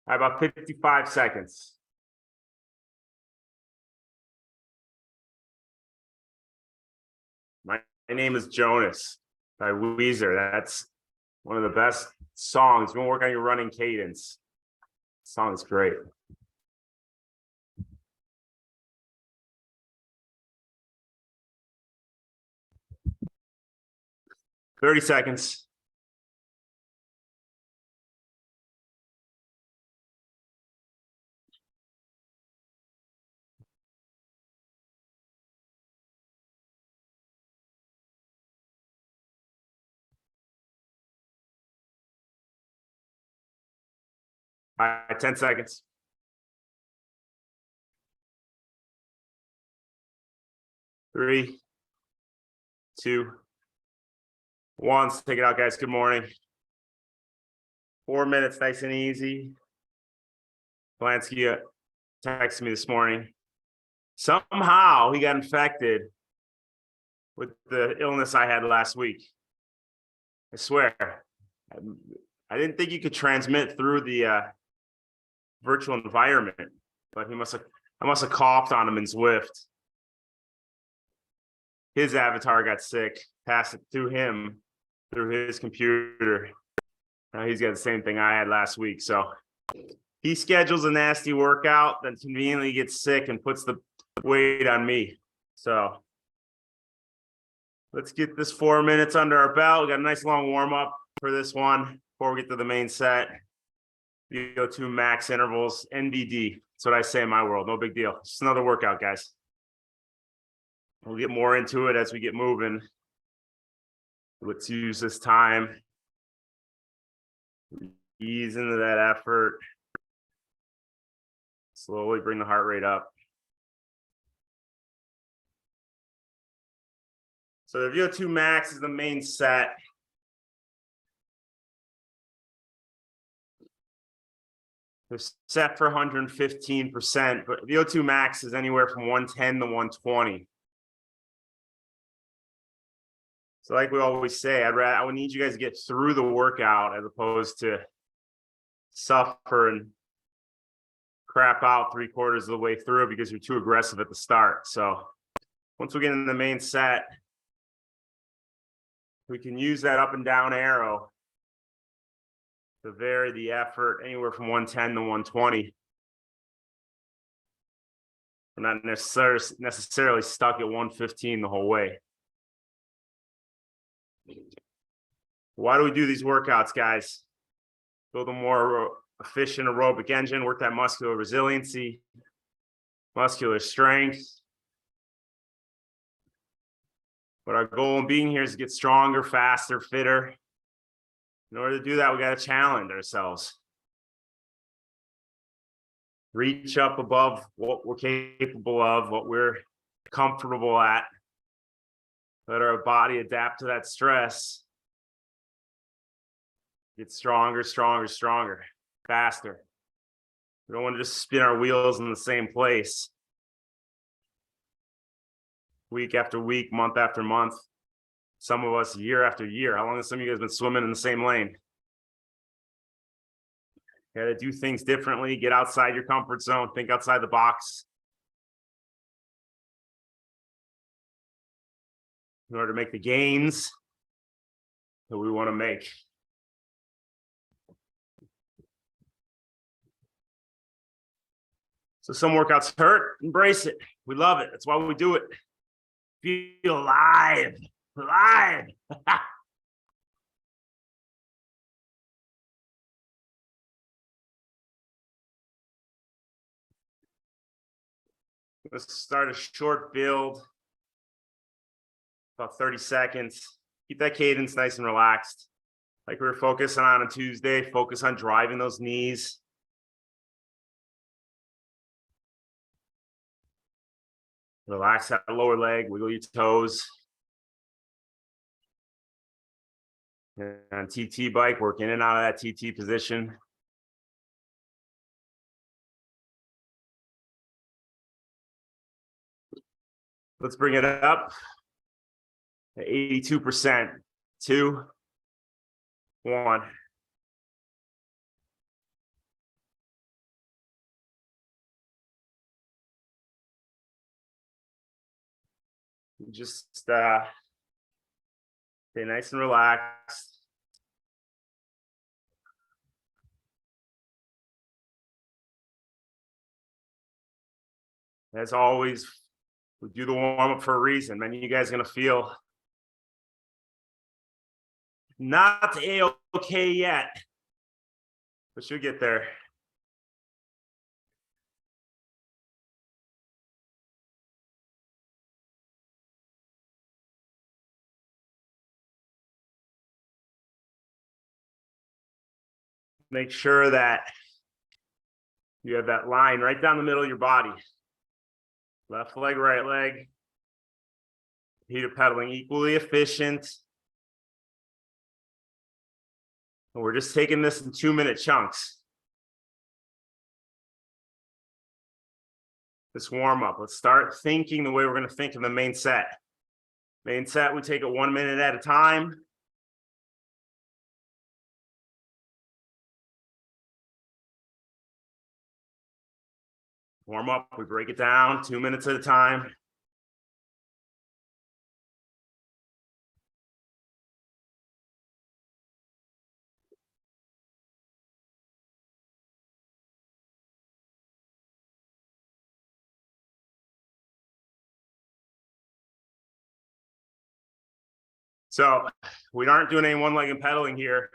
All right, about 55 seconds. My name is Jonas by Weezer. That's one of the best songs. We're gonna work on your running cadence. The song is great. "30 seconds. All right, 10 seconds. Three, two, one. Let's take it out, guys. Good morning. 4 minutes, nice and easy. Polanski texted me this morning. Somehow he got infected with the illness I had last week. I swear. I didn't think you could transmit through the virtual environment, but I must have coughed on him in Zwift. His avatar got sick, passed it through him, through his computer. Now he's got the same thing I had last week. So he schedules a nasty workout, then conveniently gets sick and puts the weight on me. So let's get this 4 minutes under our belt. We got a nice long warm up for this one before we get to the main set. VO2 max intervals, NBD. That's what I say in my world. No big deal. Just another workout, guys. We'll get more into it as we get moving. Let's use this time. Ease into that effort. Slowly bring the heart rate up. So the VO2 max is the main set. They're set for 115%, but VO2 max is anywhere from 110 to 120. So like we always say, I would need you guys to get through the workout as opposed to suffer and crap out 3/4 of the way through because you're too aggressive at the start. So once we get in the main set, we can use that up and down arrow to vary the effort anywhere from 110 to 120. We're not necessarily stuck at 115 the whole way. Why do we do these workouts, guys? Build a more efficient aerobic engine, work that muscular resiliency, muscular strength. But our goal in being here is to get stronger, faster, fitter. In order to do that, we got to challenge ourselves. Reach up above what we're capable of, what we're comfortable at. Let our body adapt to that stress. Get stronger, stronger, stronger, faster. We don't want to just spin our wheels in the same place. Week after week, month after month. Some of us year after year. How long has some of you guys been swimming in the same lane? You got to do things differently. Get outside your comfort zone. Think outside the box. In order to make the gains that we want to make. So some workouts hurt, embrace it. We love it. That's why we do it. Feel alive, alive. Let's start a short build, about 30 seconds. Keep that cadence nice and relaxed. Like we were focusing on Tuesday, focus on driving those knees. Relax that lower leg, wiggle your toes. And TT bike, work in and out of that TT position. Let's bring it up to 82%. 2, 1. Just stay nice and relaxed. As always, we do the warm up for a reason. Many of you guys are gonna feel not A-okay yet, but you'll get there. Make sure that you have that line right down the middle of your body. Left leg, right leg. Heated pedaling equally efficient. And we're just taking this in 2-minute chunks. This warm up. Let's start thinking the way we're going to think in the main set. Main set, we take it 1 minute at a time. Warm up, we break it down 2 minutes at a time. So we aren't doing any one-legged pedaling here.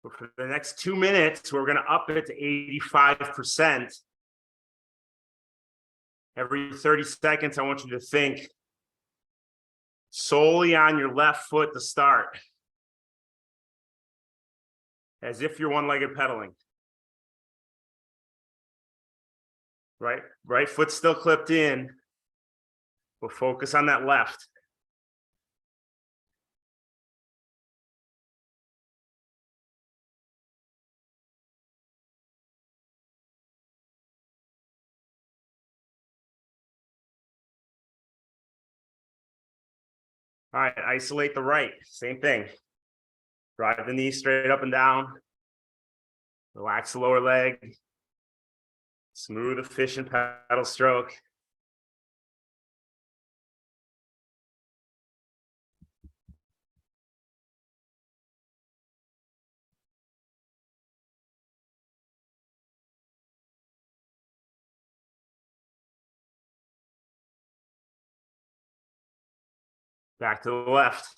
But for the next 2 minutes, we're going to up it to 85%. Every 30 seconds, I want you to think solely on your left foot to start, as if you're one-legged pedaling. Right foot still clipped in, but focus on that left. All right, isolate the right, same thing. Drive the knee straight up and down. Relax the lower leg. Smooth, efficient pedal stroke. Back to the left.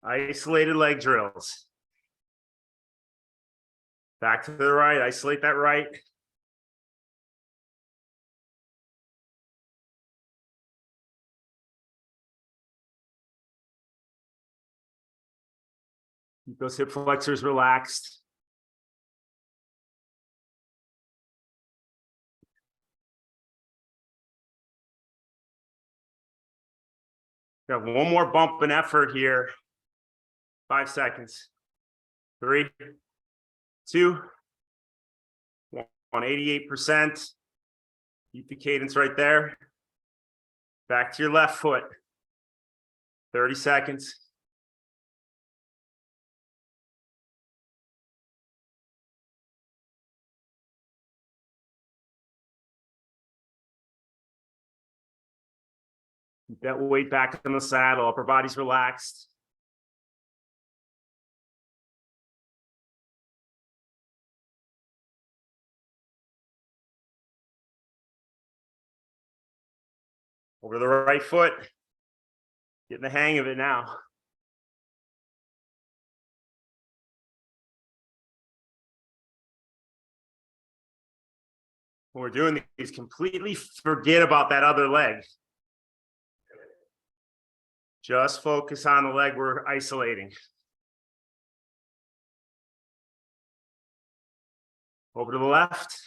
Isolated leg drills. Back to the right, isolate that right. Keep those hip flexors relaxed. We have one more bump and effort here. 5 seconds. 3, 2, 1. 88%. Keep the cadence right there. Back to your left foot. 30 seconds. Keep that weight back in the saddle. Upper body's relaxed. Over to the right foot. Getting the hang of it now. When we're doing these, completely forget about that other leg. Just focus on the leg we're isolating. Over to the left.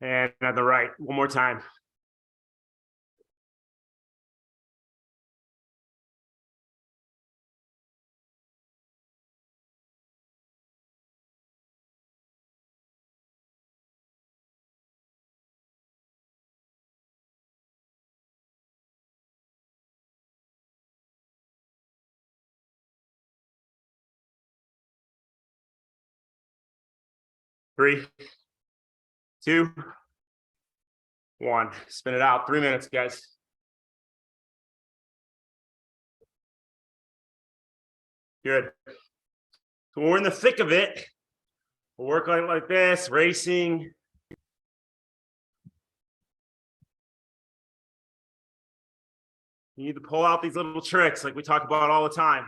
And on the right, one more time. Three, two, one. Spin it out. 3 minutes, guys. Good. So we're in the thick of it. We'll work on it like this, racing. You need to pull out these little tricks like we talk about all the time.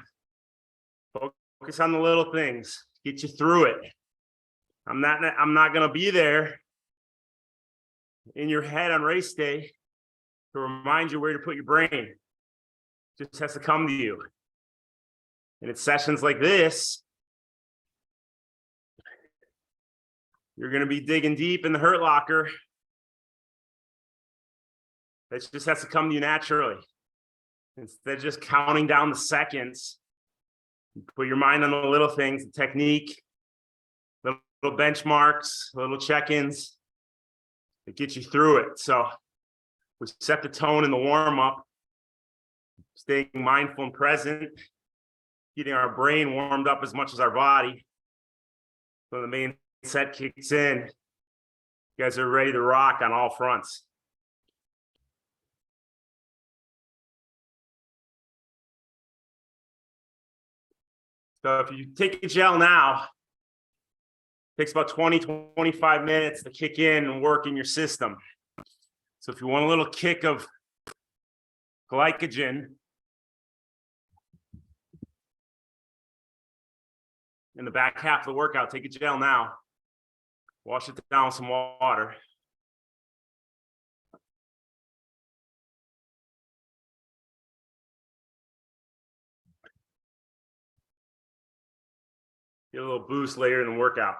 Focus on the little things. Get you through it. I'm not gonna be there in your head on race day to remind you where to put your brain. It just has to come to you. And it's sessions like this, you're gonna be digging deep in the hurt locker. That just has to come to you naturally. Instead of just counting down the seconds, put your mind on the little things, the technique, little benchmarks, little check-ins that get you through it. So we set the tone in the warm-up, staying mindful and present, getting our brain warmed up as much as our body. So the main set kicks in. You guys are ready to rock on all fronts. So if you take a gel now, it takes about 20, 25 minutes to kick in and work in your system. So if you want a little kick of glycogen in the back half of the workout, take a gel now. Wash it down with some water. Get a little boost later in the workout.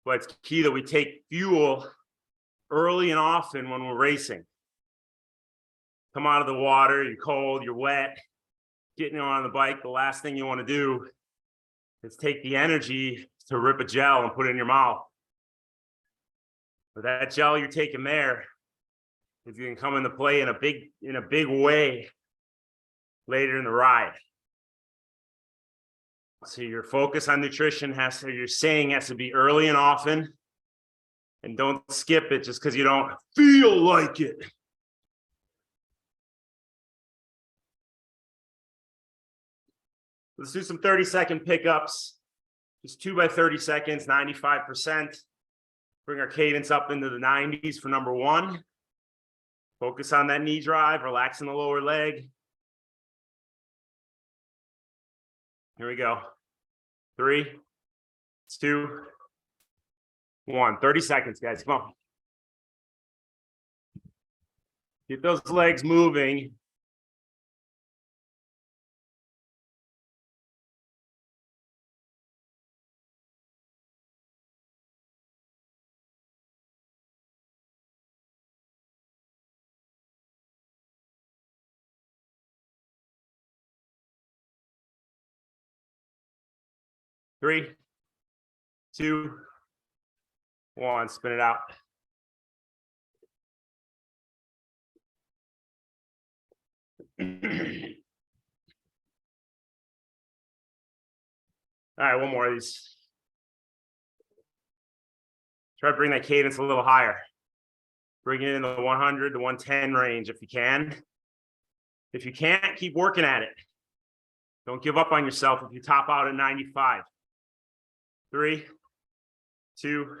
But it's key that we take fuel early and often when we're racing. Come out of the water, you're cold, you're wet, getting on the bike, the last thing you want to do is take the energy to rip a gel and put it in your mouth. But that gel you're taking there is going to come into play in a big way later in the ride. So your focus on nutrition has to be early and often, and don't skip it just because you don't feel like it. Let's do some 30-second pickups. Just 2 by 30 seconds, 95%. Bring our cadence up into the 90s for number 1. Focus on that knee drive, relaxing the lower leg. Here we go. 3, 2, 1. 30 seconds, guys. Come on. Get those legs moving. Three, 2, 1. Spin it out. All right, one more of these. Try to bring that cadence a little higher. Bring it in the 100 to 110 range if you can. If you can't, keep working at it. Don't give up on yourself if you top out at 95. 3, 2,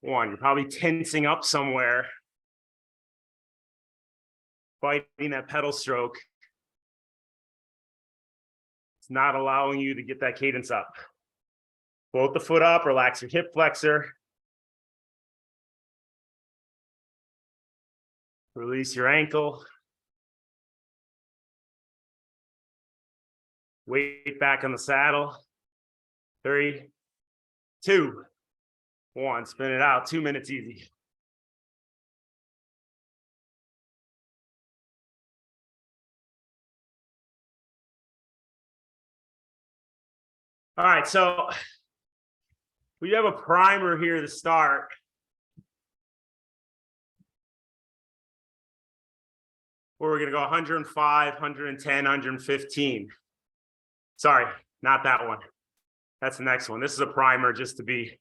1. You're probably tensing up somewhere, fighting that pedal stroke. It's not allowing you to get that cadence up. Float the foot up, relax your hip flexor. Release your ankle. Weight back on the saddle. 3, 2, 1. Spin it out. 2 minutes easy. All right, so we have a primer here to start. Where we're going to go 105, 110, 115. Sorry, not that one. That's the next one. This is a primer just to get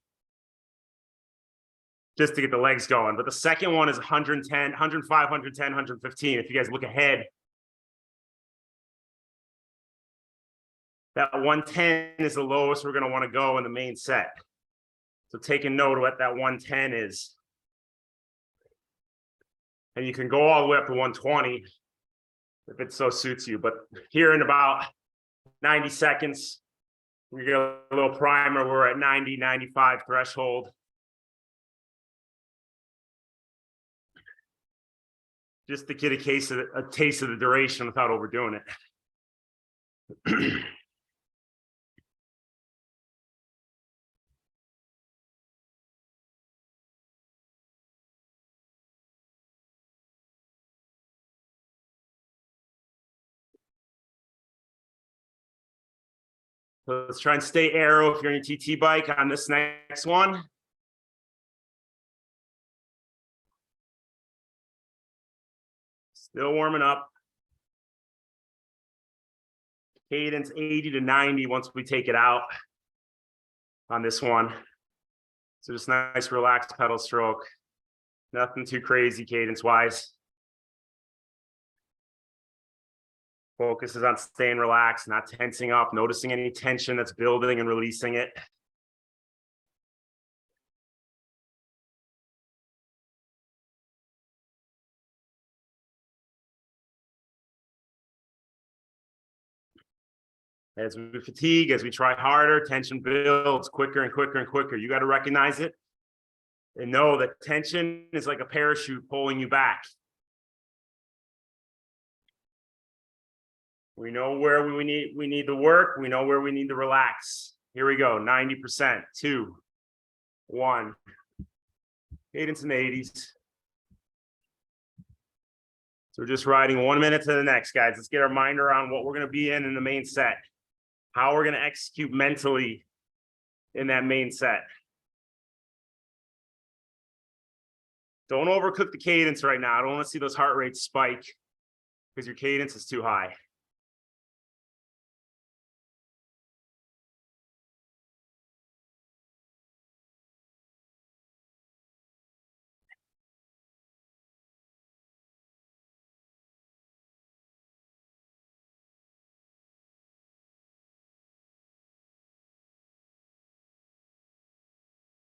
the legs going. But the second one is 110, 105, 110, 115. If you guys look ahead, that 110 is the lowest we're going to want to go in the main set. So take a note of what that 110 is. And you can go all the way up to 120 if it so suits you. But here in about 90 seconds, we get a little primer. We're at 90, 95 threshold. Just to get a taste of the duration without overdoing it. So let's try and stay aero if you're on your TT bike on this next one. Still warming up. Cadence 80 to 90 once we take it out on this one. So just nice relaxed pedal stroke. Nothing too crazy cadence wise. Focus is on staying relaxed, not tensing up, noticing any tension that's building and releasing it. As we fatigue, as we try harder, tension builds quicker and quicker and quicker. You got to recognize it and know that tension is like a parachute pulling you back. We know where we need to work. We know where we need to relax. Here we go. 90%. 2, 1. Cadence in the 80s. So we're just riding 1 minute to the next, guys. Let's get our mind around what we're going to be in the main set. How we're going to execute mentally in that main set. Don't overcook the cadence right now. I don't want to see those heart rates spike because your cadence is too high.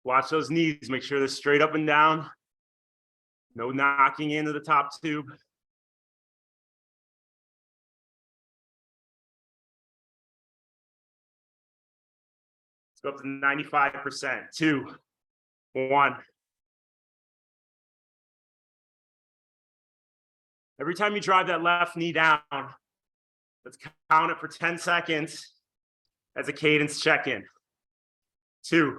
Watch those knees. Make sure they're straight up and down. No knocking into the top tube. Let's go up to 95%. 2, 1. Every time you drive that left knee down, let's count it for 10 seconds as a cadence check-in. 2,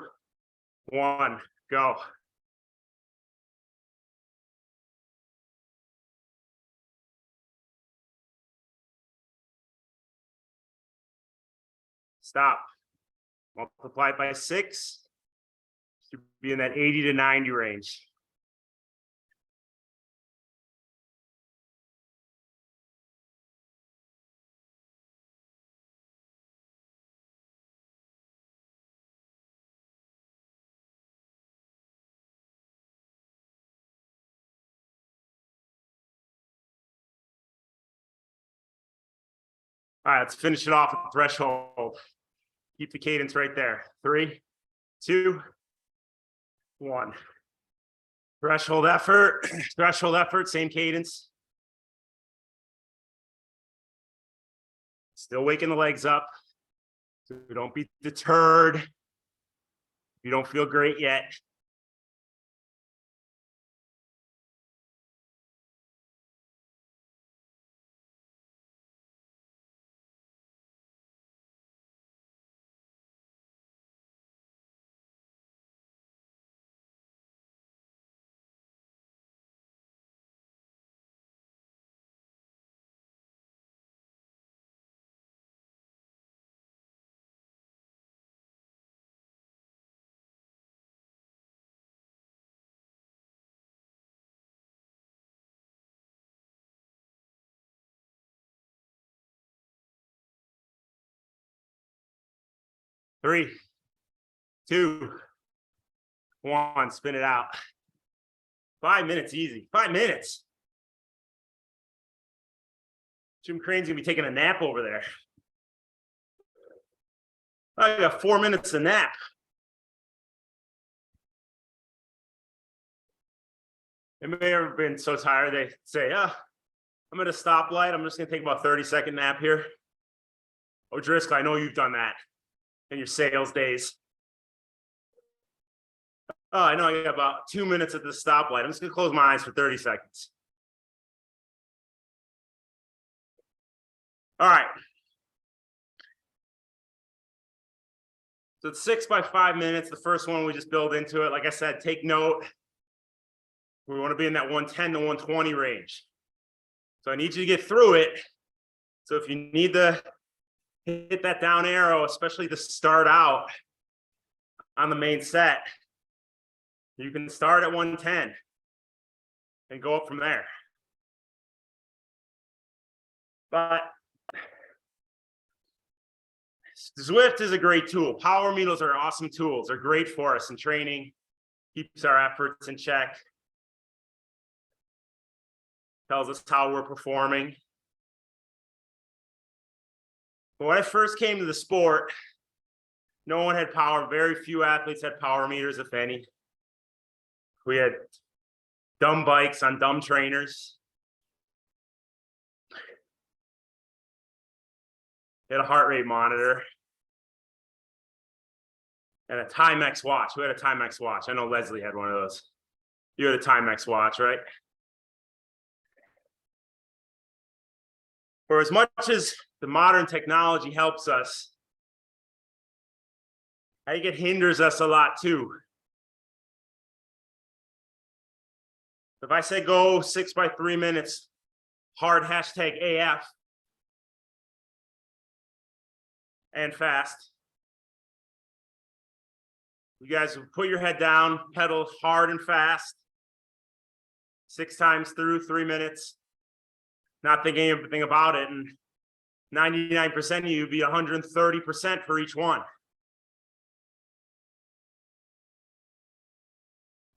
1, go. Stop. Multiply it by 6. Should be in that 80 to 90 range. All right, let's finish it off with threshold. Keep the cadence right there. 3, 2, 1. Threshold effort, same cadence. Still waking the legs up. So don't be deterred. You don't feel great yet. 3, 2, 1. Spin it out. 5 minutes easy. 5 minutes. Jim Crane's gonna be taking a nap over there. I got 4 minutes to nap. It may have been so tired they say, I'm at a stoplight. I'm just gonna take about 30-second nap here. Oh, Driscoll, I know you've done that in your sales days. Oh, I know I got about 2 minutes at the stoplight. I'm just gonna close my eyes for 30 seconds. All right. So it's 6 by 5 minutes. The first one we just build into it. Like I said, take note. We want to be in that 110 to 120 range. So I need you to get through it. So if you need to hit that down arrow, especially to start out on the main set, you can start at 110 and go up from there. But Zwift is a great tool. Power meters are awesome tools. They're great for us in training, keeps our efforts in check, tells us how we're performing. But when I first came to the sport, no one had power. Very few athletes had power meters, if any. We had dumb bikes on dumb trainers. We had a heart rate monitor and a Timex watch. Who had a Timex watch? I know Leslie had one of those. You had a Timex watch, right? For as much as the modern technology helps us, I think it hinders us a lot too. If I say go 6 by 3 minutes, hard hashtag AF, and fast, you guys put your head down, pedal hard and fast, 6 times through 3 minutes, not thinking anything about it, and 99% of you would be 130% for each one.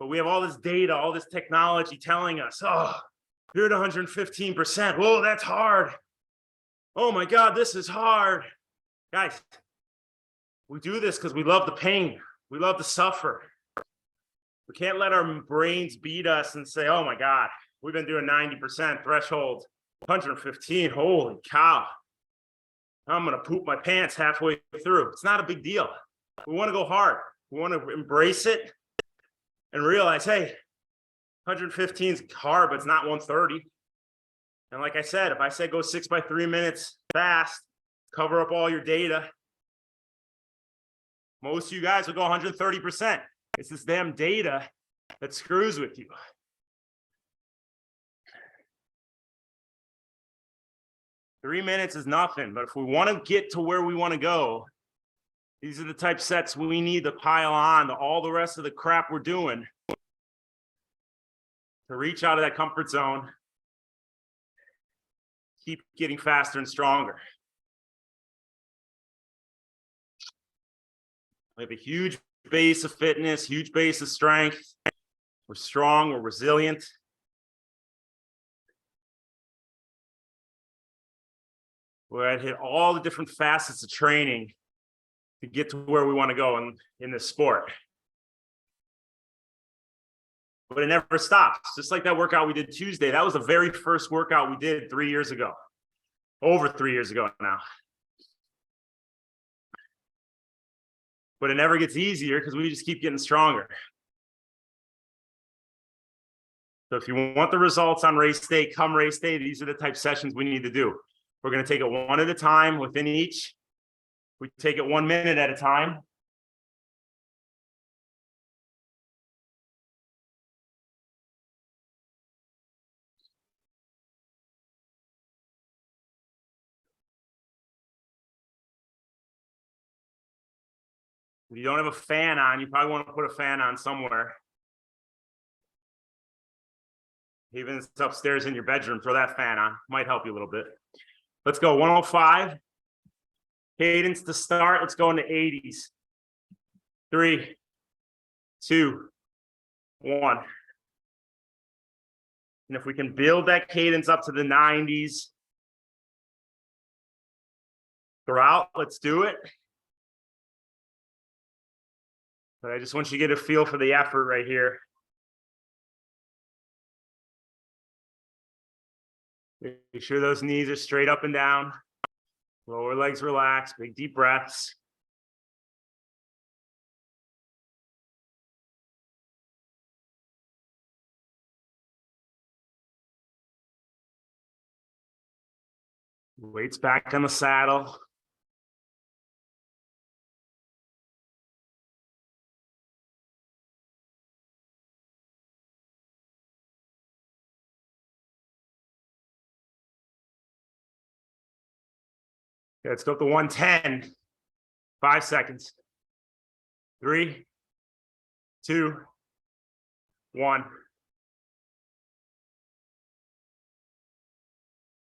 But we have all this data, all this technology telling us, oh, you're at 115%. Whoa, that's hard. Oh my God, this is hard. Guys, we do this because we love the pain. We love to suffer. We can't let our brains beat us and say, oh my God, we've been doing 90% threshold, 115, holy cow. I'm gonna poop my pants halfway through. It's not a big deal. We wanna go hard. We wanna embrace it and realize, hey, 115 is hard, but it's not 130. And like I said, if I said go 6 by 3 minutes fast, cover up all your data, most of you guys will go 130%. It's this damn data that screws with you. Three minutes is nothing, but if we want to get to where we want to go, these are the type sets we need to pile on to all the rest of the crap we're doing to reach out of that comfort zone, keep getting faster and stronger. We have a huge base of fitness, huge base of strength. We're strong, we're resilient. We're at hit all the different facets of training to get to where we want to go in this sport. But it never stops. Just like that workout we did Tuesday, that was the very first workout we did 3 years ago. Over 3 years ago now. But it never gets easier because we just keep getting stronger. So if you want the results on race day, come race day, these are the type of sessions we need to do. We're going to take it one at a time within each. We take it 1 minute at a time. If you don't have a fan on, you probably want to put a fan on somewhere. Even if it's upstairs in your bedroom, throw that fan on. Might help you a little bit. Let's go 105. Cadence to start. Let's go into 80s. 3, 2, 1. And if we can build that cadence up to the 90s throughout, let's do it. But I just want you to get a feel for the effort right here. Make sure those knees are straight up and down. Lower legs relaxed, big deep breaths. Weights back on the saddle. Okay, let's go up to 110. 5 seconds. 3, 2, 1.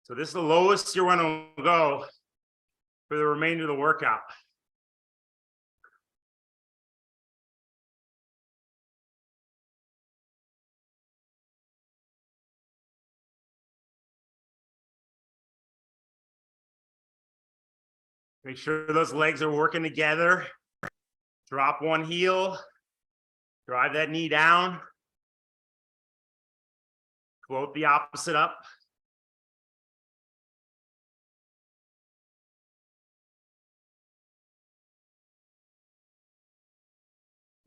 So this is the lowest you're going to go for the remainder of the workout. Make sure those legs are working together. Drop one heel. Drive that knee down. Float the opposite up.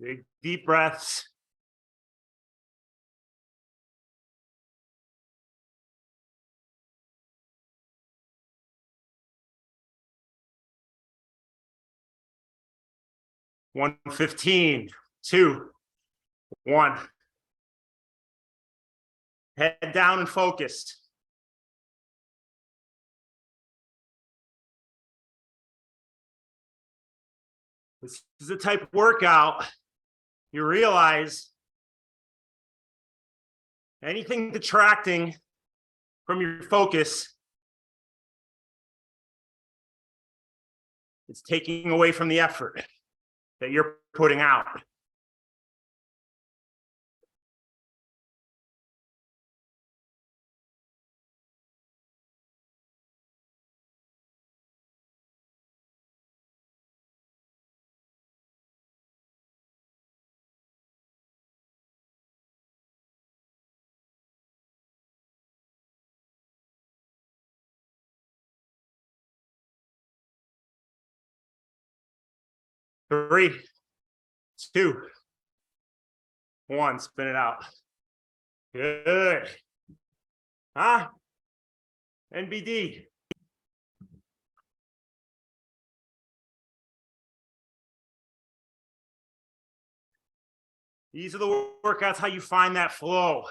Big deep breaths. One 15, 2, 1. Head down and focused. This is the type of workout you realize anything detracting from your focus, it's taking away from the effort that you're putting out. Three, 2, 1. Spin it out. Good. NBD. These are the workouts how you find that flow.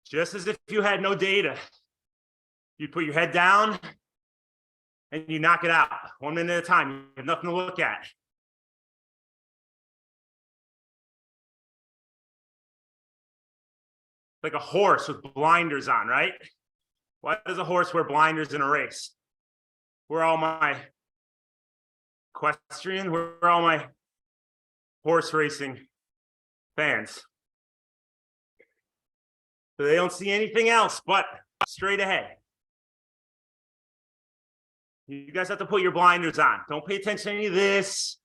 Just as if you had no data. You put your head down and you knock it out 1 minute at a time. You have nothing to look at. Like a horse with blinders on, right? Why does a horse wear blinders in a race? Where are all my equestrians? Where are all my horse racing fans? So they don't see anything else but straight ahead. You guys have to put your blinders on. Don't pay attention to any of this.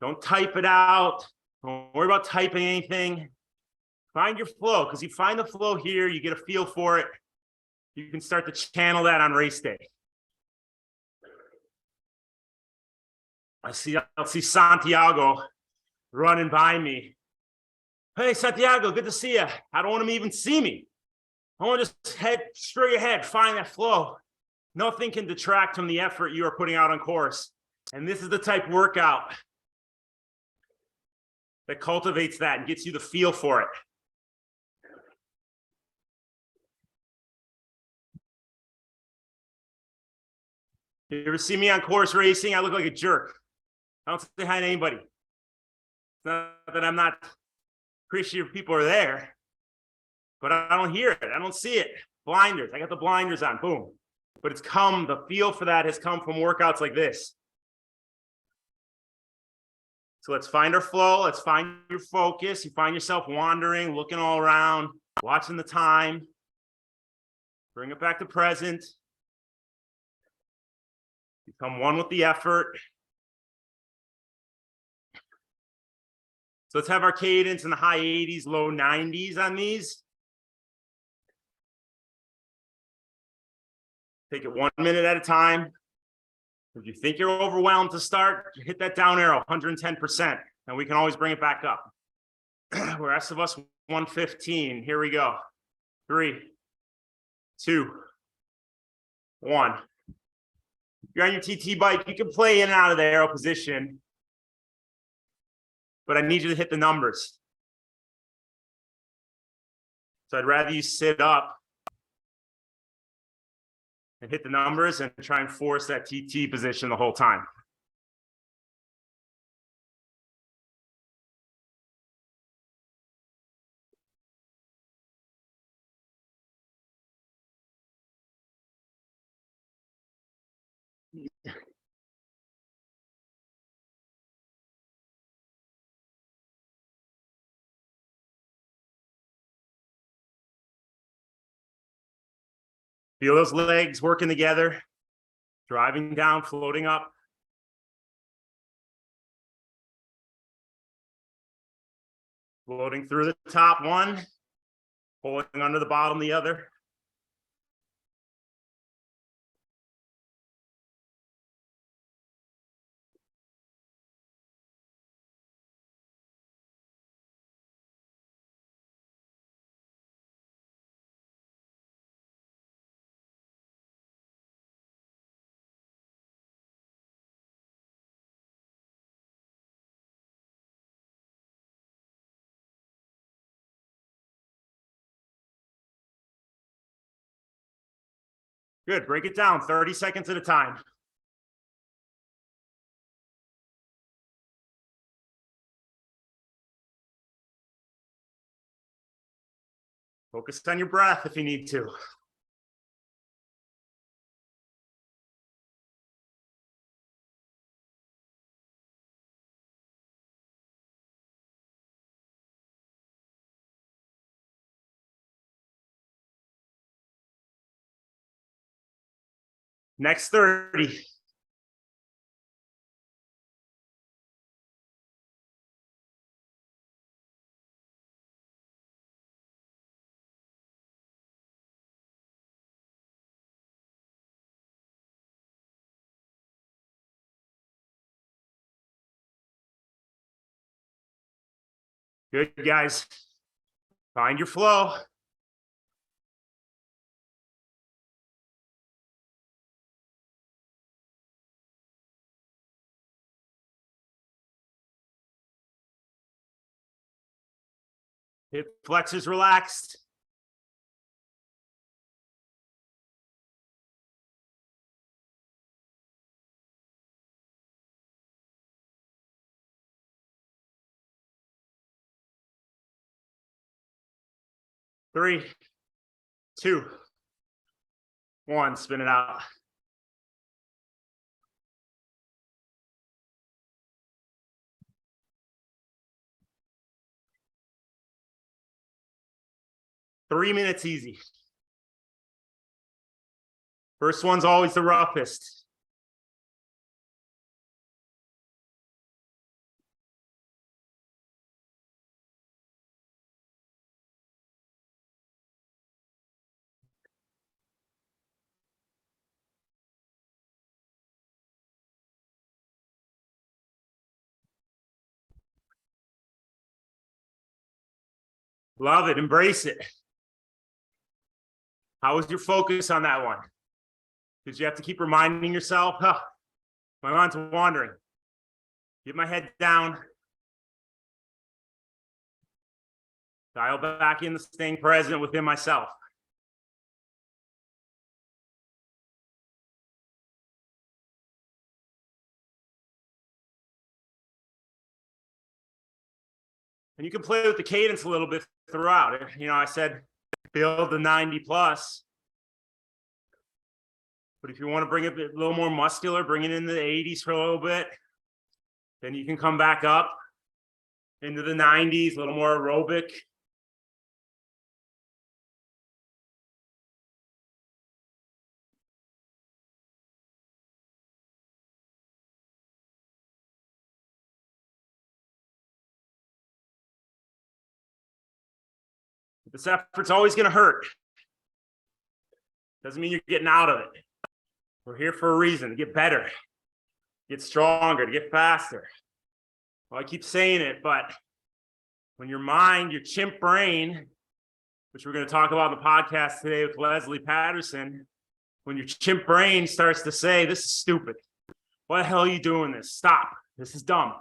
Don't type it out. Don't worry about typing anything. Find your flow, because you find the flow here, you get a feel for it. You can start to channel that on race day. I'll see Santiago running by me. Hey, Santiago, good to see you. I don't want him to even see me. I want to just head straight ahead, find that flow. Nothing can detract from the effort you are putting out on course. And this is the type of workout that cultivates that and gets you the feel for it. You ever see me on course racing? I look like a jerk. I don't say hi to anybody. It's not that I'm not appreciative people are there, but I don't hear it. I don't see it. Blinders. I got the blinders on. Boom. But the feel for that has come from workouts like this. So let's find our flow. Let's find your focus. You find yourself wandering, looking all around, watching the time. Bring it back to present. Become one with the effort. So let's have our cadence in the high 80s, low 90s on these. Take it 1 minute at a time. If you think you're overwhelmed to start, hit that down arrow, 110%, and we can always bring it back up. The rest of us, 115. Here we go. 3, 2, 1. If you're on your TT bike, you can play in and out of the arrow position, but I need you to hit the numbers. So I'd rather you sit up and hit the numbers and try and force that TT position the whole time. Feel those legs working together, driving down, floating up. Floating through the top one, pulling under the bottom the other. Good, break it down, 30 seconds at a time. Focus on your breath if you need to. Next 30. Good, guys. Find your flow. Hip flexors relaxed. Three, 2, 1, spin it out. Three minutes easy. First one's always the roughest. Love it, embrace it. How was your focus on that one? Did you have to keep reminding yourself, my mind's wandering. Get my head down. Dial back in to staying present within myself. And you can play with the cadence a little bit throughout. You know, I said build the 90 plus. But if you want to bring it a little more muscular, bring it into the 80s for a little bit, then you can come back up into the 90s, a little more aerobic. This effort's always going to hurt. Doesn't mean you're getting out of it. We're here for a reason, to get better, get stronger, to get faster. Well, I keep saying it, but when your mind, your chimp brain, which we're going to talk about in the podcast today with Leslie Patterson, when your chimp brain starts to say, this is stupid. Why the hell are you doing this? Stop. This is dumb.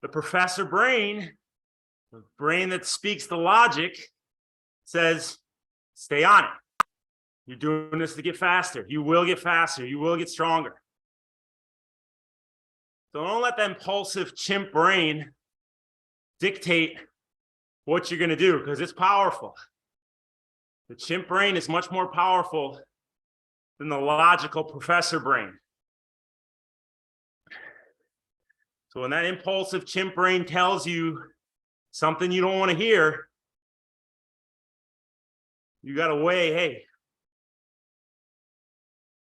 The professor brain, the brain that speaks the logic, says, stay on it. You're doing this to get faster. You will get faster. You will get stronger. So don't let that impulsive chimp brain dictate what you're going to do, because it's powerful. The chimp brain is much more powerful than the logical professor brain. So when that impulsive chimp brain tells you something you don't want to hear, you got to weigh, hey,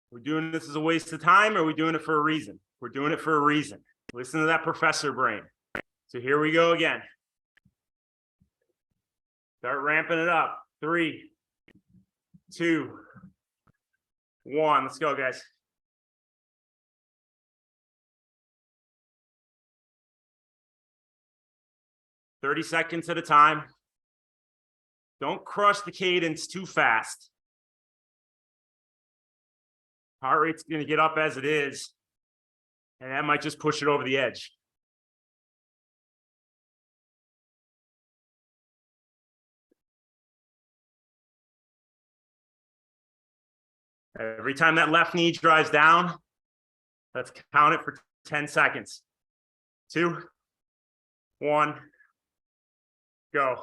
we're doing this as a waste of time, or are we doing it for a reason? We're doing it for a reason. Listen to that professor brain. So here we go again. Start ramping it up. 3, 2, 1. Let's go, guys. "30 seconds at a time. Don't crush the cadence too fast. Heart rate's going to get up as it is, and that might just push it over the edge. Every time that left knee drives down, let's count it for 10 seconds. 2, 1, go.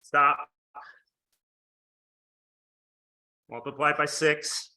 Stop. Multiply it by 6.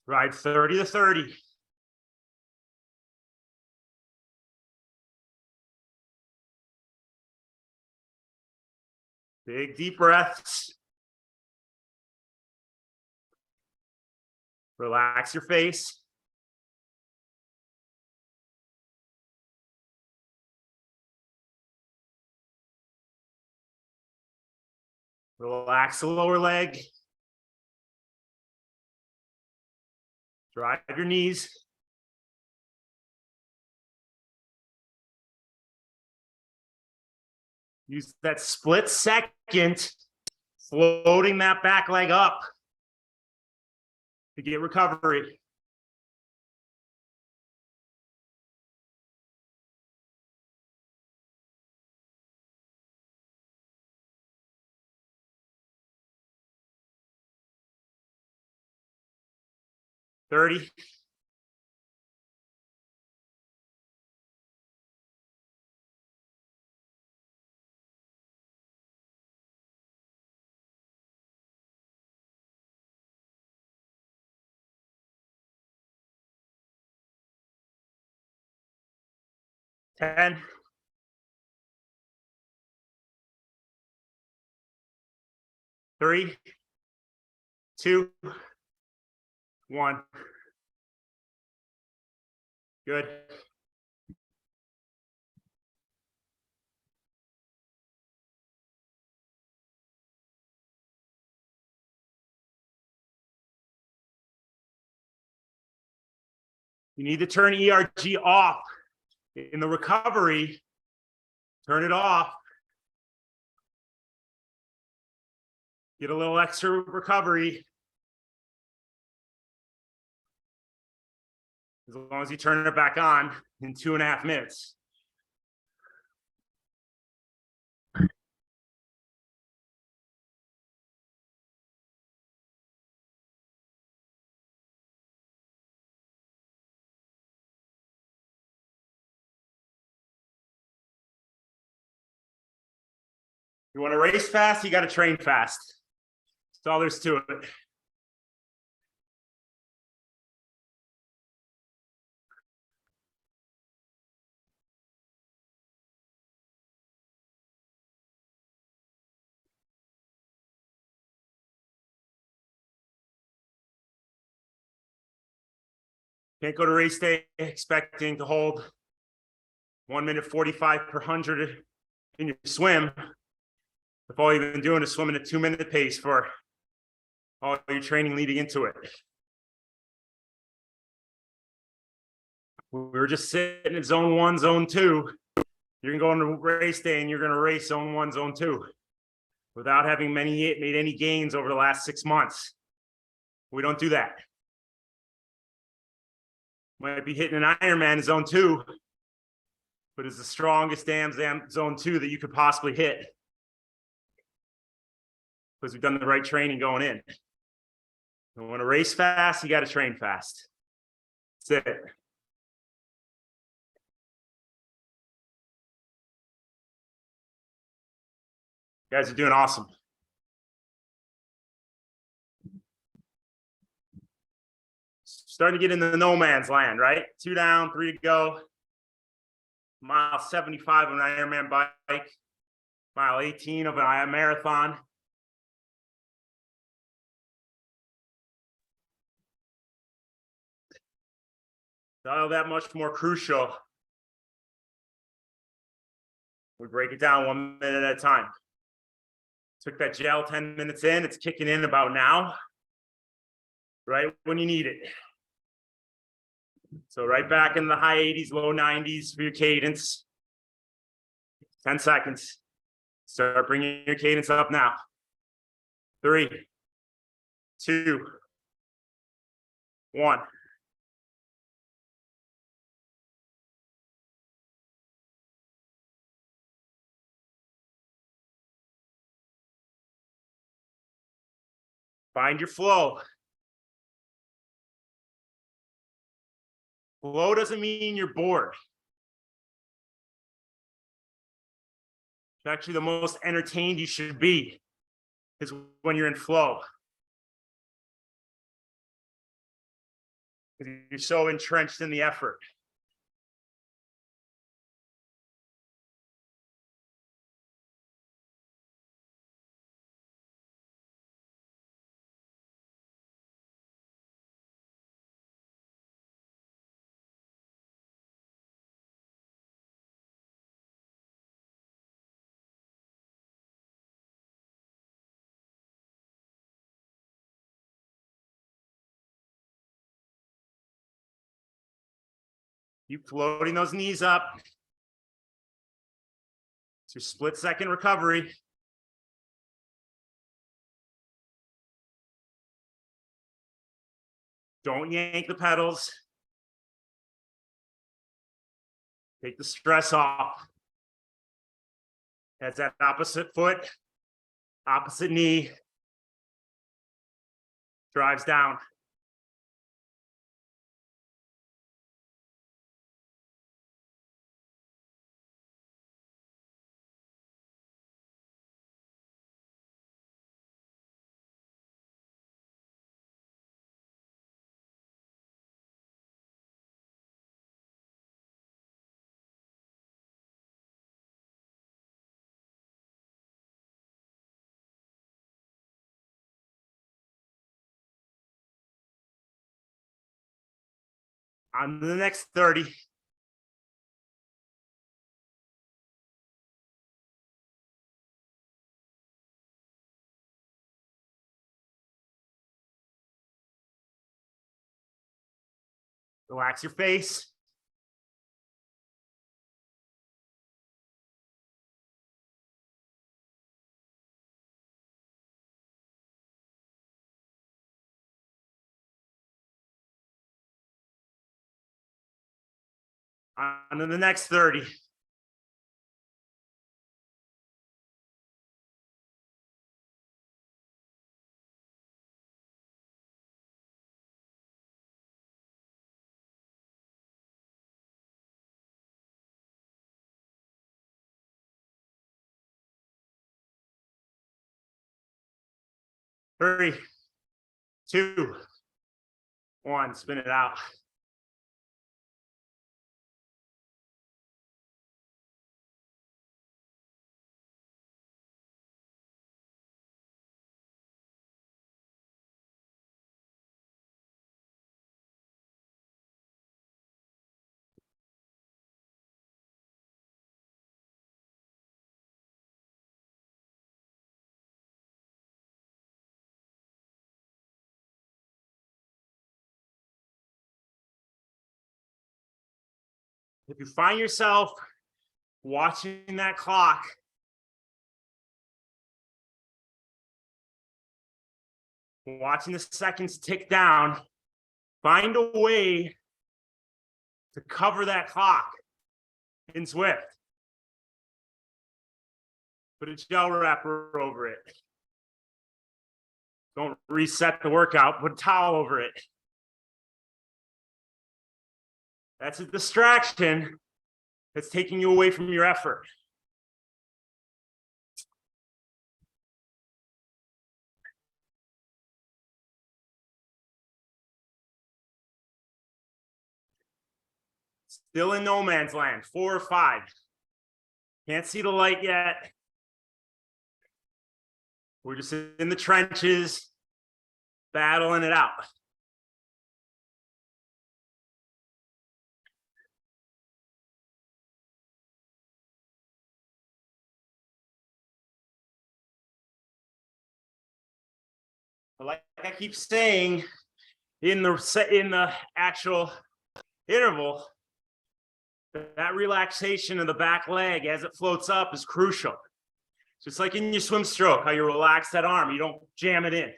Ride 30 to 30. Big deep breaths. Relax your face. Relax the lower leg. Drive your knees. Use that split second, floating that back leg up to get recovery. "30. 10. 3, 2, 1. Good. You need to turn ERG off in the recovery. Turn it off. Get a little extra recovery. As long as you turn it back on in 2.5 minutes. You want to race fast, you got to train fast. That's all there's to it. Can't go to race day expecting to hold 1 minute 45 per 100 in your swim if all you've been doing is swimming at a 2-minute pace for all your training leading into it. We were just sitting at zone 1, zone 2. You're gonna go into race day and you're gonna race zone 1, zone 2 without having made any gains over the last 6 months. We don't do that. Might be hitting an Ironman in zone 2, but it's the strongest damn zone 2 that you could possibly hit because we've done the right training going in. You want to race fast, you got to train fast. That's it. You guys are doing awesome. Starting to get into the no man's land, right? 2 down, 3 to go. Mile 75 of an Ironman bike. Mile 18 of an marathon. All that much more crucial. We break it down 1 minute at a time. Took that gel 10 minutes in. It's kicking in about now, right when you need it. So right back in the high 80s, low 90s for your cadence. 10 seconds. Start bringing your cadence up now. 3, 2, 1. Find your flow. Flow doesn't mean you're bored. It's actually the most entertained you should be is when you're in flow. You're so entrenched in the effort. Keep floating those knees up. It's your split-second recovery. Don't yank the pedals. Take the stress off. That's that opposite foot, opposite knee. Drives down. On to the next 30. Relax your face. On to the next 30. Three, two, one, spin it out. If you find yourself watching that clock, watching the seconds tick down, find a way to cover that clock in Zwift. Put a gel wrapper over it. Don't reset the workout, put a towel over it. That's a distraction that's taking you away from your effort. Still in no man's land, 4 or 5. Can't see the light yet. We're just in the trenches, battling it out. But like I keep saying, in the actual interval, that relaxation of the back leg as it floats up is crucial. Just like in your swim stroke, how you relax that arm, you don't jam it in.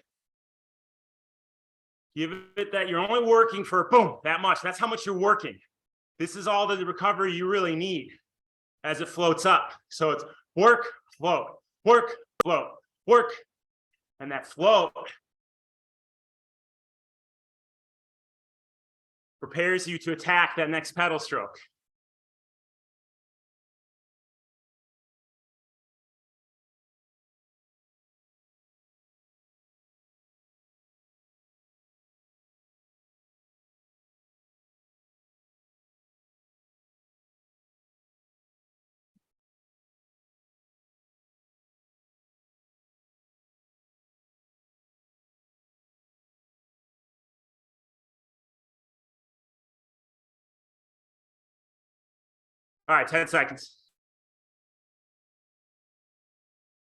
Give it that you're only working for, boom, that much. That's how much you're working. This is all the recovery you really need as it floats up. So it's work, float, work, float, work. And that float prepares you to attack that next pedal stroke. All right, 10 seconds.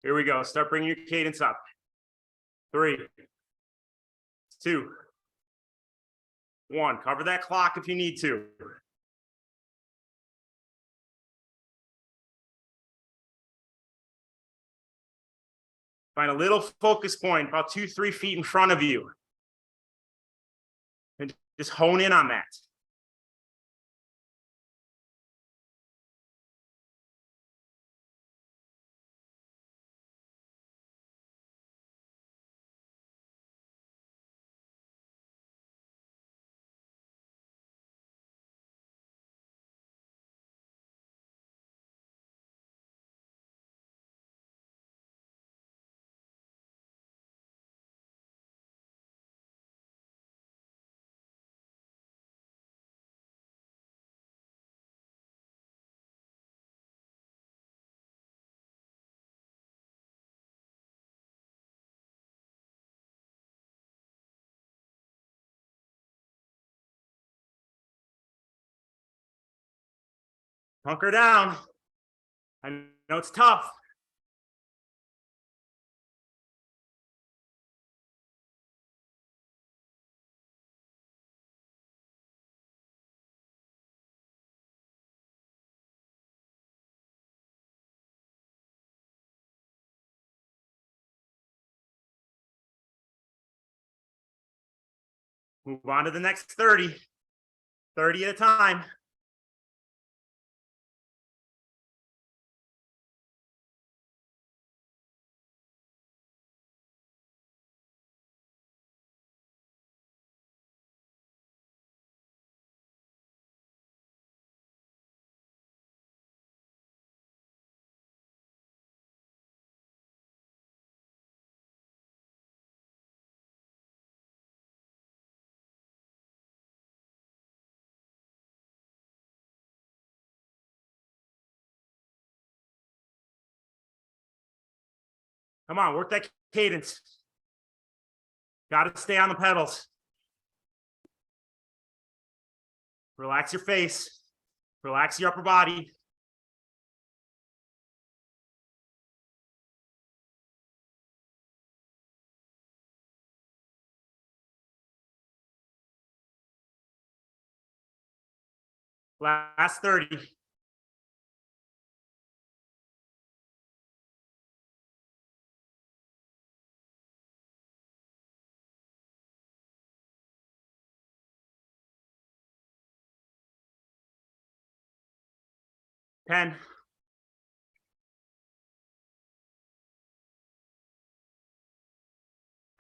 Here we go. Start bringing your cadence up. 3, 2, 1. Cover that clock if you need to. Find a little focus point about 2-3 feet in front of you. And just hone in on that. Hunker down. I know it's tough. Move on to the next 30. 30 at a time. Come on, work that cadence. Got to stay on the pedals. Relax your face. Relax your upper body. Last 30. Ten.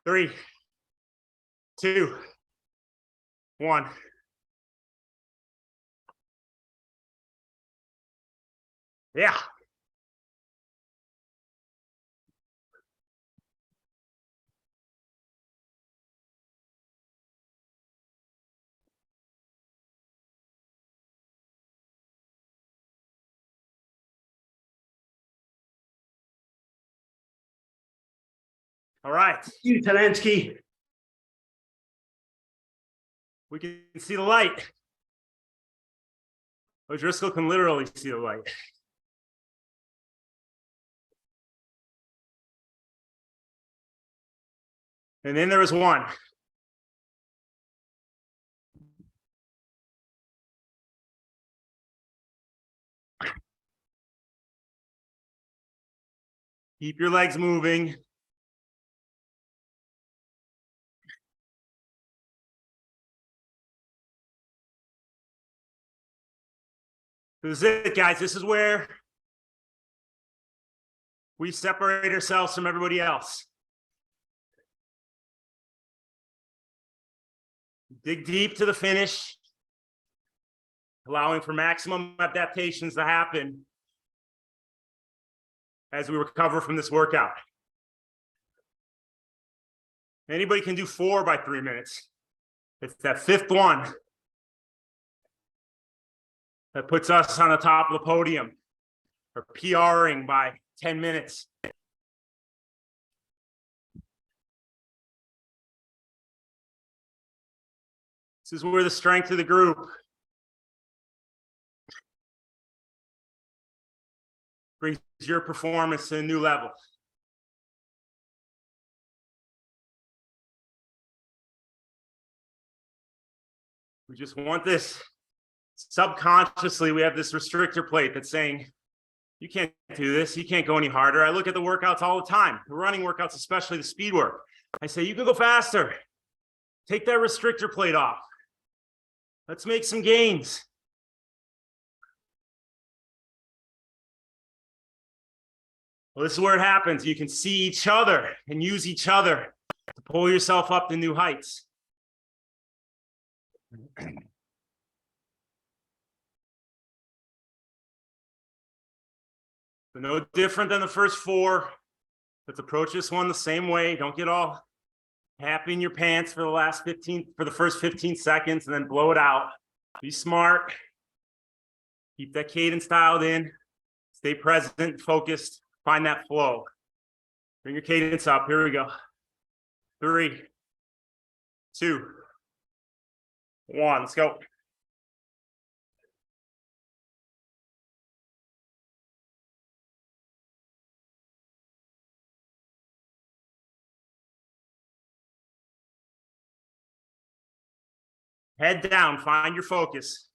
3, 2, 1. Yeah. All right. You, Talansky. We can see the light. O'Driscoll can literally see the light. And then there was one. Keep your legs moving. This is it, guys. This is where we separate ourselves from everybody else. Dig deep to the finish, allowing for maximum adaptations to happen as we recover from this workout. Anybody can do 4 by 3 minutes. It's that fifth one that puts us on the top of the podium or PRing by 10 minutes. This is where the strength of the group brings your performance to a new level. We just want this. Subconsciously, we have this restrictor plate that's saying, you can't do this. You can't go any harder. I look at the workouts all the time, the running workouts, especially the speed work. I say, you can go faster. Take that restrictor plate off. Let's make some gains. Well, this is where it happens. You can see each other and use each other to pull yourself up to new heights. So no different than the first 4. Let's approach this one the same way. Don't get all happy in your pants for the first 15 seconds and then blow it out. Be smart. Keep that cadence dialed in. Stay present, focused. Find that flow. Bring your cadence up. Here we go. 3, 2, 1. Let's go. Head down. Find your focus.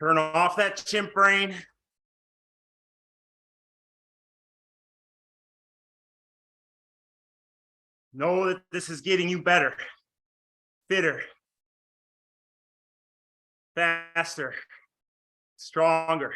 Turn off that chimp brain. Know that this is getting you better, fitter, faster, stronger.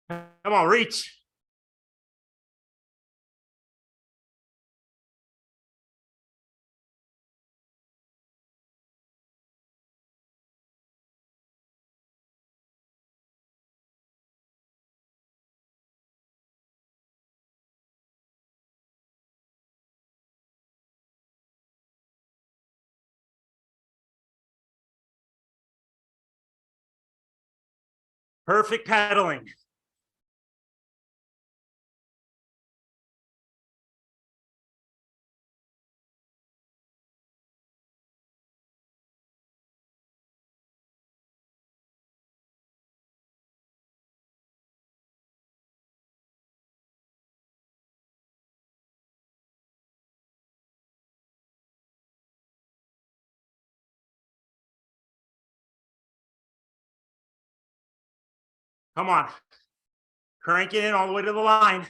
Come on, reach. Perfect pedaling. Come on. Crank it in all the way to the line.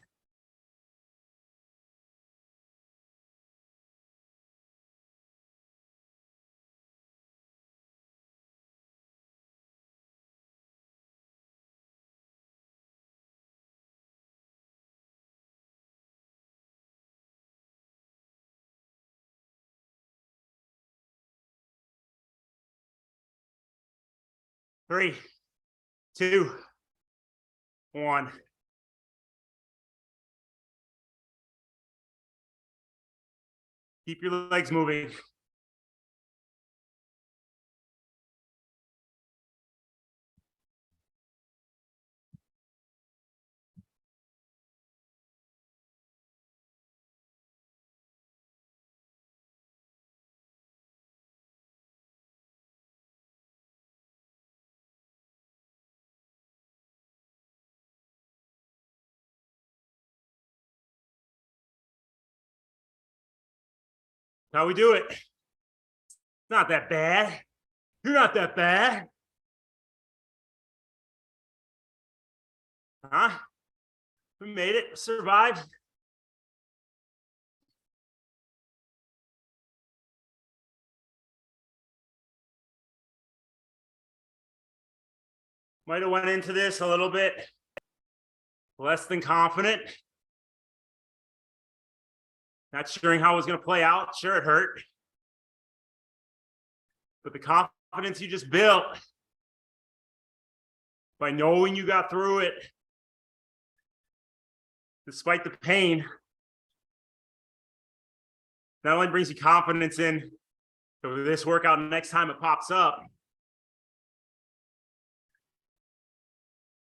Three, two, one. Keep your legs moving. How we do it. It's not that bad. You're not that bad. Huh? We made it, survived. Might have went into this a little bit less than confident. Not sure how it was going to play out. Sure, it hurt. But the confidence you just built by knowing you got through it, despite the pain, not only brings you confidence in this workout next time it pops up,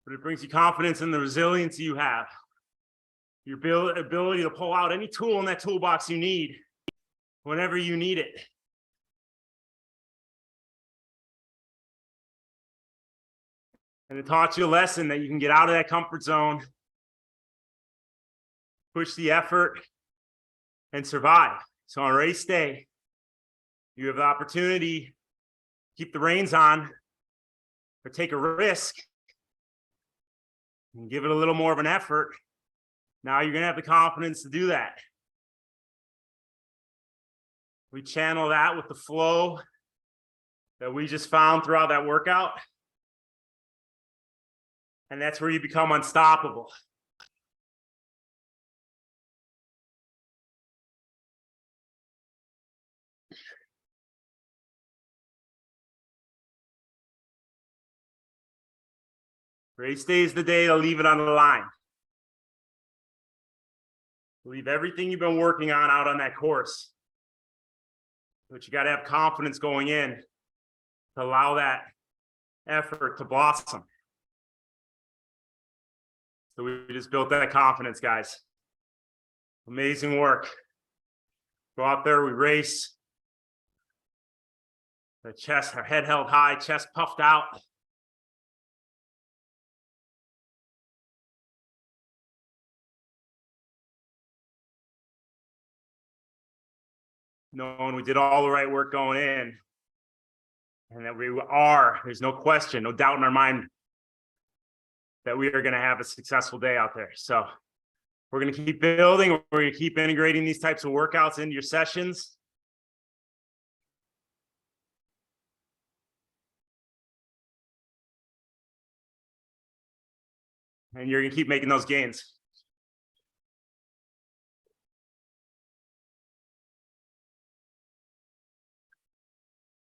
but it brings you confidence in the resilience you have, your ability to pull out any tool in that toolbox you need whenever you need it. And it taught you a lesson that you can get out of that comfort zone, push the effort, and survive. So on race day, you have the opportunity to keep the reins on or take a risk and give it a little more of an effort. Now you're going to have the confidence to do that. We channel that with the flow that we just found throughout that workout. And that's where you become unstoppable. Race day is the day to leave it on the line. Leave everything you've been working on out on that course. But you got to have confidence going in to allow that effort to blossom. So we just built that confidence, guys. Amazing work. Go out there, we race. The chest, our head held high, chest puffed out. Knowing we did all the right work going in. And that there's no question, no doubt in our mind that we are going to have a successful day out there. So we're going to keep building. We're going to keep integrating these types of workouts into your sessions. And you're going to keep making those gains.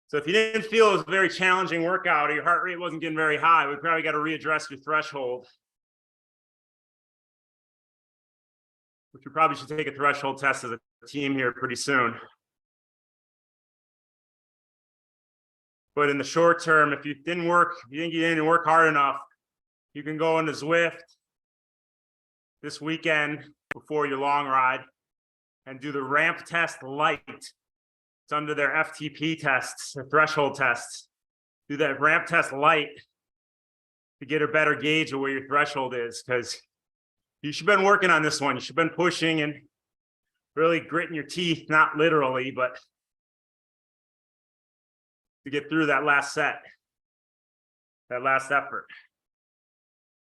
So if you didn't feel it was a very challenging workout or your heart rate wasn't getting very high, we probably got to readdress your threshold. Which we probably should take a threshold test as a team here pretty soon. But in the short term, if you didn't work hard enough, you can go into Zwift this weekend before your long ride and do the ramp test light. It's under their FTP tests, their threshold tests. Do that ramp test light to get a better gauge of where your threshold is, because you should have been working on this one. You should have been pushing and really gritting your teeth, not literally, but to get through that last set, that last effort.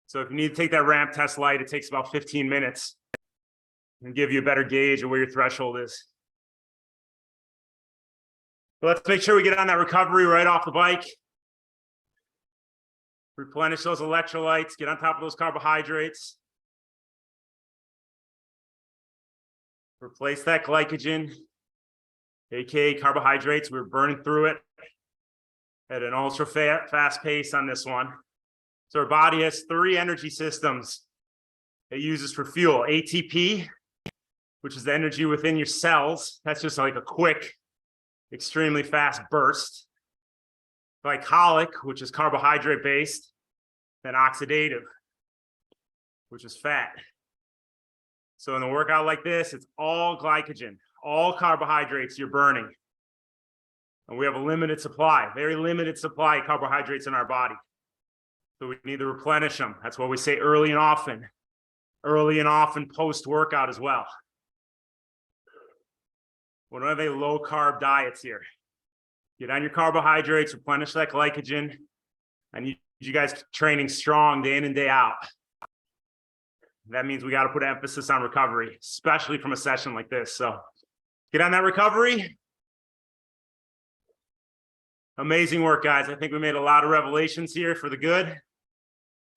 So if you need to take that ramp test light, it takes about 15 minutes and give you a better gauge of where your threshold is. But let's make sure we get on that recovery right off the bike. Replenish those electrolytes, get on top of those carbohydrates. Replace that glycogen, aka carbohydrates. We're burning through it at an ultra fast pace on this one. So our body has 3 energy systems it uses for fuel. ATP, which is the energy within your cells. That's just like a quick, extremely fast burst. Glycolic, which is carbohydrate based. Then oxidative, which is fat. So in a workout like this, it's all glycogen, all carbohydrates you're burning. And we have a limited supply, very limited supply of carbohydrates in our body. So we need to replenish them. That's what we say early and often post-workout as well. We don't have any low-carb diets here. Get on your carbohydrates, replenish that glycogen, and you guys training strong day in and day out. That means we got to put emphasis on recovery, especially from a session like this. So get on that recovery. Amazing work, guys. I think we made a lot of revelations here for the good.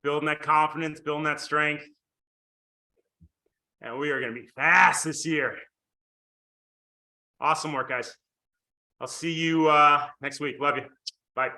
Building that confidence, building that strength. And we are going to be fast this year. Awesome work, guys. I'll see you next week. Love you. Bye.